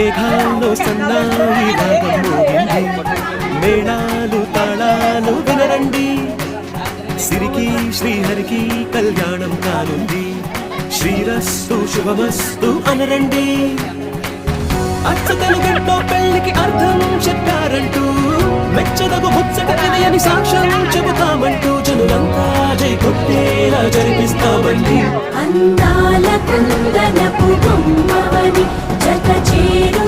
మేఘాల్లో సన్నాయి రాగం మోగింది, మేళాలు తాళాలు వినరండి, సిరికి శ్రీహరికి కళ్యాణం కానుంది, శ్రీరస్తు శుభమస్తు అనరండి. అచ్చ తెలుగులో పెళ్లికి అర్థం చెప్పారంటూ, మెచ్చదగు ముచ్చట అని సాక్ష్యం చెబుతామంటూ, జనులంతా జై కొట్టేలా జరిపిస్తామండి. అందాల కుందనపు బొమ్మవని జత చేరు